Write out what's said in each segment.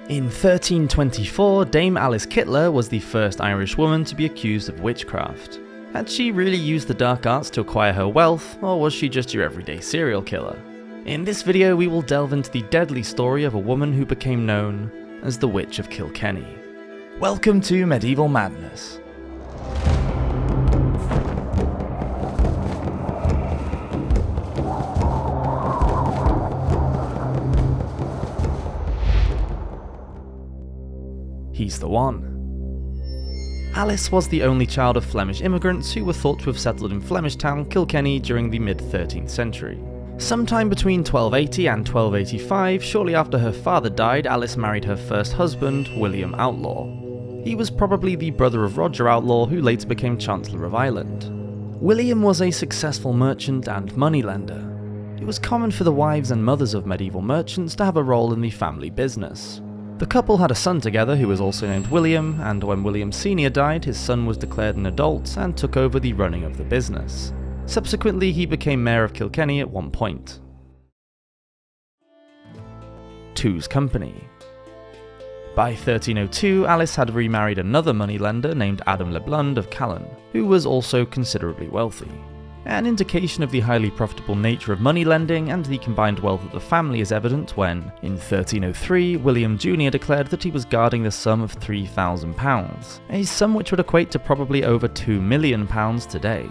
In 1324, Dame Alice Kyteler was the first Irish woman to be accused of witchcraft. Had she really used the dark arts to acquire her wealth, or was she just your everyday serial killer? In this video we will delve into the deadly story of a woman who became known as the Witch of Kilkenny. Welcome to Medieval Madness. He's the one. Alice was the only child of Flemish immigrants who were thought to have settled in Flemish town Kilkenny during the mid-13th century. Sometime between 1280 and 1285, shortly after her father died, Alice married her first husband, William Outlaw. He was probably the brother of Roger Outlaw, who later became Chancellor of Ireland. William was a successful merchant and moneylender. It was common for the wives and mothers of medieval merchants to have a role in the family business. The couple had a son together who was also named William, and when William Sr. died, his son was declared an adult and took over the running of the business. Subsequently, he became Mayor of Kilkenny at one point. Two's Company. By 1302, Alice had remarried another moneylender named Adam Le Blund of Callan, who was also considerably wealthy. An indication of the highly profitable nature of money lending and the combined wealth of the family is evident when, in 1303, William Jr. declared that he was guarding the sum of £3,000, a sum which would equate to probably over £2 million today.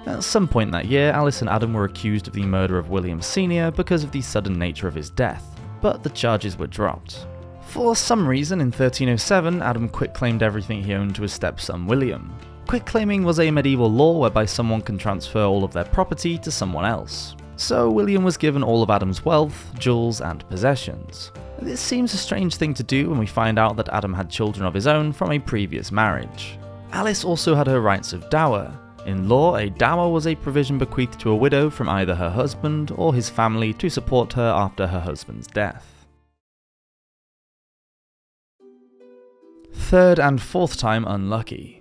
At some point that year, Alice and Adam were accused of the murder of William Sr. because of the sudden nature of his death, but the charges were dropped. For some reason, in 1307, Adam quitclaimed everything he owned to his stepson William. Quitclaiming was a medieval law whereby someone can transfer all of their property to someone else. So William was given all of Adam's wealth, jewels, and possessions. This seems a strange thing to do when we find out that Adam had children of his own from a previous marriage. Alice also had her rights of dower. In law, a dower was a provision bequeathed to a widow from either her husband or his family to support her after her husband's death. Third and fourth time unlucky.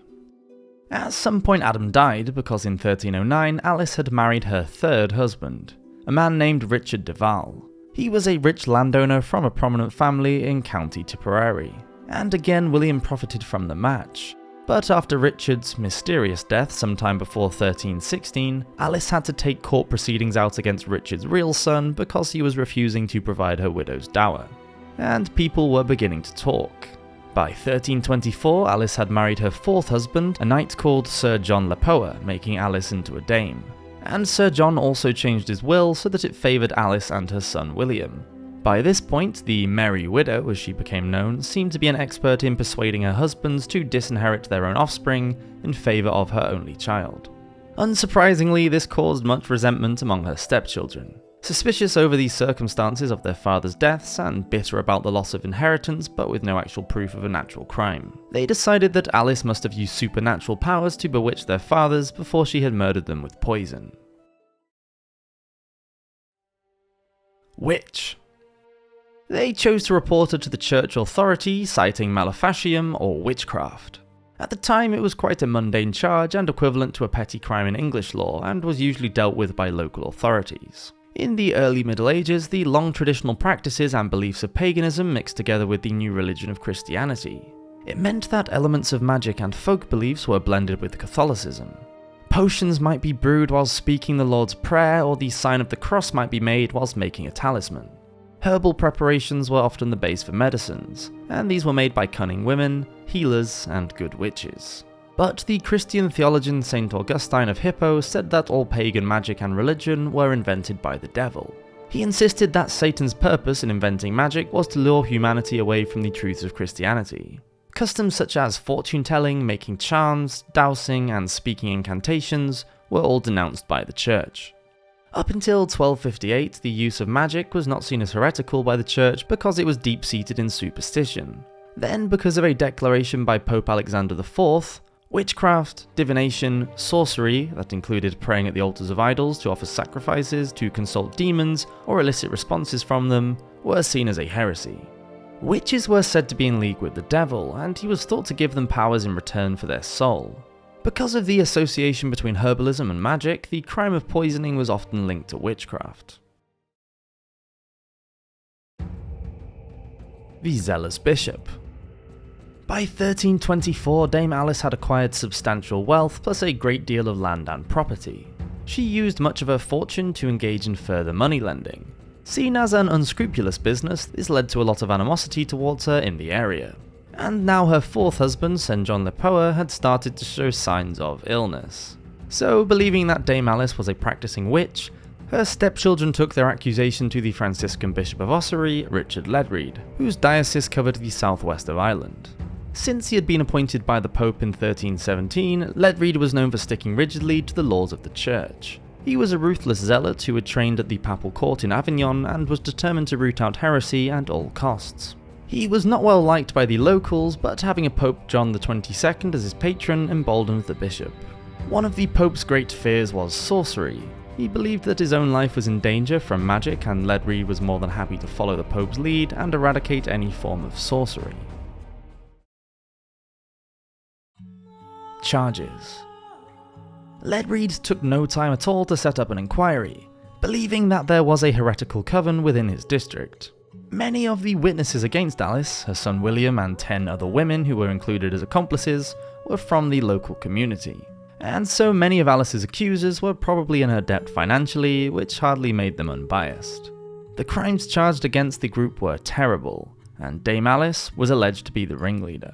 At some point Adam died because in 1309 Alice had married her third husband, a man named Richard de Val. He was a rich landowner from a prominent family in County Tipperary, and again William profited from the match. But after Richard's mysterious death sometime before 1316, Alice had to take court proceedings out against Richard's real son because he was refusing to provide her widow's dower. And people were beginning to talk. By 1324, Alice had married her fourth husband, a knight called Sir John Lepoa, making Alice into a dame. And Sir John also changed his will so that it favoured Alice and her son William. By this point, the Merry Widow, as she became known, seemed to be an expert in persuading her husbands to disinherit their own offspring in favour of her only child. Unsurprisingly, this caused much resentment among her stepchildren. Suspicious over the circumstances of their father's deaths and bitter about the loss of inheritance but with no actual proof of a natural crime, they decided that Alice must have used supernatural powers to bewitch their fathers before she had murdered them with poison. Witch. They chose to report her to the church authority, citing maleficium or witchcraft. At the time, it was quite a mundane charge and equivalent to a petty crime in English law, and was usually dealt with by local authorities. In the early Middle Ages, the long traditional practices and beliefs of paganism mixed together with the new religion of Christianity. It meant that elements of magic and folk beliefs were blended with Catholicism. Potions might be brewed whilst speaking the Lord's Prayer, or the sign of the cross might be made whilst making a talisman. Herbal preparations were often the base for medicines, and these were made by cunning women, healers, and good witches. But the Christian theologian St. Augustine of Hippo said that all pagan magic and religion were invented by the devil. He insisted that Satan's purpose in inventing magic was to lure humanity away from the truths of Christianity. Customs such as fortune-telling, making charms, dowsing, and speaking incantations were all denounced by the church. Up until 1258, the use of magic was not seen as heretical by the church because it was deep-seated in superstition. Then, because of a declaration by Pope Alexander IV, witchcraft, divination, sorcery, that included praying at the altars of idols to offer sacrifices, to consult demons, or elicit responses from them, were seen as a heresy. Witches were said to be in league with the devil, and he was thought to give them powers in return for their soul. Because of the association between herbalism and magic, the crime of poisoning was often linked to witchcraft. the Zealous Bishop. By 1324, Dame Alice had acquired substantial wealth plus a great deal of land and property. She used much of her fortune to engage in further money lending. Seen as an unscrupulous business, this led to a lot of animosity towards her in the area. And now her fourth husband, St. John Le Poer, had started to show signs of illness. So, believing that Dame Alice was a practicing witch, her stepchildren took their accusation to the Franciscan Bishop of Ossory, Richard Ledreed, whose diocese covered the southwest of Ireland. Since he had been appointed by the Pope in 1317, Ledreed was known for sticking rigidly to the laws of the Church. He was a ruthless zealot who had trained at the papal court in Avignon and was determined to root out heresy at all costs. He was not well liked by the locals, but having a Pope John XXII as his patron emboldened the bishop. One of the Pope's great fears was sorcery. He believed that his own life was in danger from magic, and Ledreed was more than happy to follow the Pope's lead and eradicate any form of sorcery. Charges. Ledreed took no time at all to set up an inquiry, believing that there was a heretical coven within his district. Many of the witnesses against Alice, her son William and 10 other women who were included as accomplices, were from the local community. And so many of Alice's accusers were probably in her debt financially, which hardly made them unbiased. The crimes charged against the group were terrible, and Dame Alice was alleged to be the ringleader.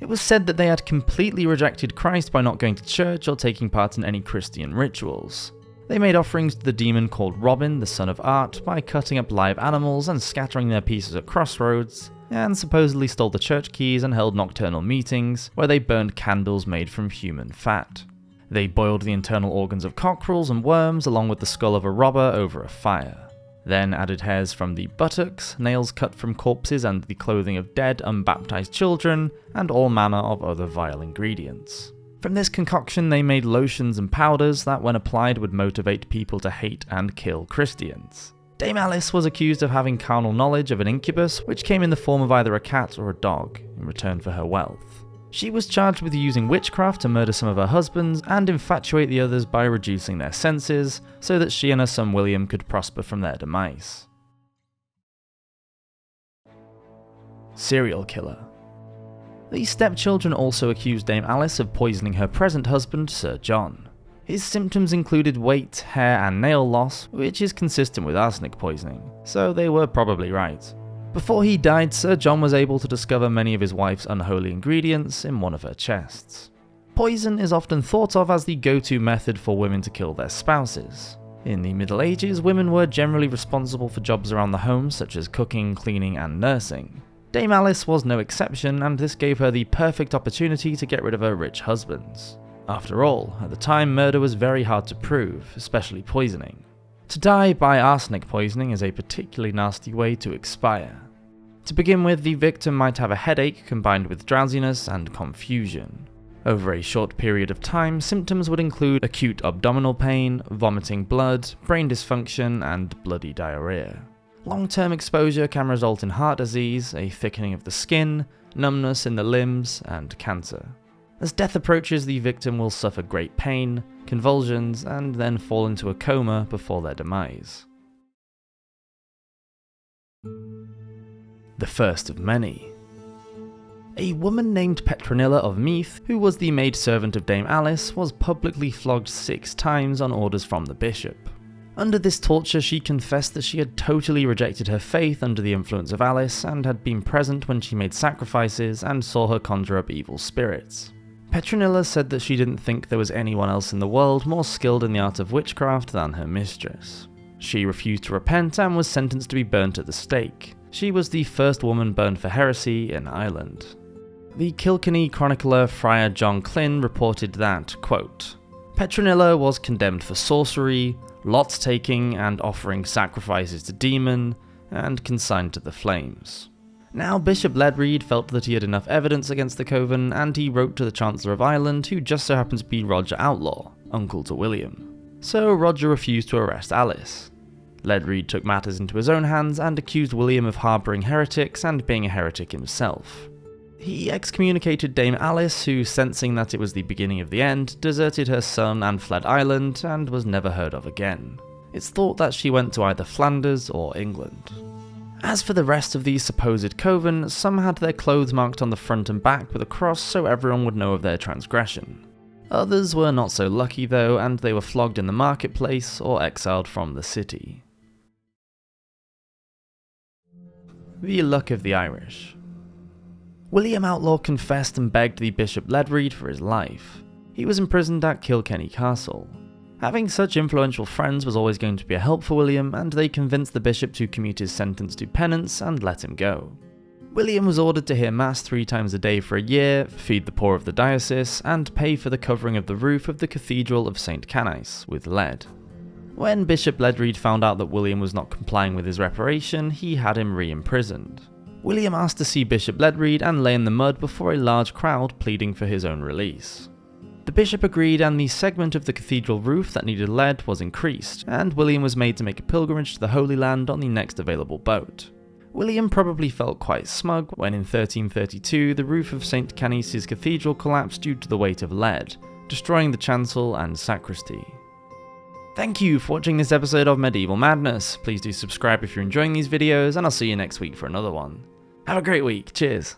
It was said that they had completely rejected Christ by not going to church or taking part in any Christian rituals. They made offerings to the demon called Robin, the son of Art, by cutting up live animals and scattering their pieces at crossroads, and supposedly stole the church keys and held nocturnal meetings where they burned candles made from human fat. They boiled the internal organs of cockerels and worms along with the skull of a robber over a fire. Then added hairs from the buttocks, nails cut from corpses and the clothing of dead, unbaptized children, and all manner of other vile ingredients. From this concoction they made lotions and powders that when applied would motivate people to hate and kill Christians. Dame Alice was accused of having carnal knowledge of an incubus, which came in the form of either a cat or a dog, in return for her wealth. She was charged with using witchcraft to murder some of her husbands and infatuate the others by reducing their senses, so that she and her son William could prosper from their demise. Serial killer. The stepchildren also accused Dame Alice of poisoning her present husband, Sir John. His symptoms included weight, hair and nail loss, which is consistent with arsenic poisoning, so they were probably right. Before he died, Sir John was able to discover many of his wife's unholy ingredients in one of her chests. Poison is often thought of as the go-to method for women to kill their spouses. In the Middle Ages, women were generally responsible for jobs around the home such as cooking, cleaning and nursing. Dame Alice was no exception, and this gave her the perfect opportunity to get rid of her rich husbands. After all, at the time murder was very hard to prove, especially poisoning. To die by arsenic poisoning is a particularly nasty way to expire. To begin with, the victim might have a headache combined with drowsiness and confusion. Over a short period of time, symptoms would include acute abdominal pain, vomiting blood, brain dysfunction, and bloody diarrhea. Long-term exposure can result in heart disease, a thickening of the skin, numbness in the limbs, and cancer. As death approaches, the victim will suffer great pain, convulsions, and then fall into a coma before their demise. The first of many. A woman named Petronilla of Meath, who was the maidservant of Dame Alice, was publicly flogged 6 times on orders from the bishop. Under this torture, she confessed that she had totally rejected her faith under the influence of Alice and had been present when she made sacrifices and saw her conjure up evil spirits. Petronilla said that she didn't think there was anyone else in the world more skilled in the art of witchcraft than her mistress. She refused to repent and was sentenced to be burnt at the stake. She was the first woman burned for heresy in Ireland. The Kilkenny chronicler Friar John Klyn reported that, quote, Petronilla was condemned for sorcery, lot-taking and offering sacrifices to demon, and consigned to the flames. Now, Bishop Ledreed felt that he had enough evidence against the coven, and he wrote to the Chancellor of Ireland, who just so happened to be Roger Outlaw, uncle to William. So Roger refused to arrest Alice. Ledreed took matters into his own hands and accused William of harbouring heretics and being a heretic himself. He excommunicated Dame Alice, who, sensing that it was the beginning of the end, deserted her son and fled Ireland and was never heard of again. It's thought that she went to either Flanders or England. As for the rest of these supposed coven, some had their clothes marked on the front and back with a cross so everyone would know of their transgression. Others were not so lucky though, and they were flogged in the marketplace or exiled from the city. The luck of the Irish. William Outlaw confessed and begged the Bishop Ledreed for his life. He was imprisoned at Kilkenny Castle. Having such influential friends was always going to be a help for William, and they convinced the bishop to commute his sentence to penance and let him go. William was ordered to hear mass 3 times a day for a year, feed the poor of the diocese, and pay for the covering of the roof of the Cathedral of St. Canice with lead. When Bishop Ledreed found out that William was not complying with his reparation, he had him re-imprisoned. William asked to see Bishop Ledreed and lay in the mud before a large crowd pleading for his own release. The bishop agreed, and the segment of the cathedral roof that needed lead was increased, and William was made to make a pilgrimage to the Holy Land on the next available boat. William probably felt quite smug when in 1332 the roof of St. Canice's cathedral collapsed due to the weight of lead, destroying the chancel and sacristy. Thank you for watching this episode of Medieval Madness. Please do subscribe if you're enjoying these videos, and I'll see you next week for another one. Have a great week, cheers!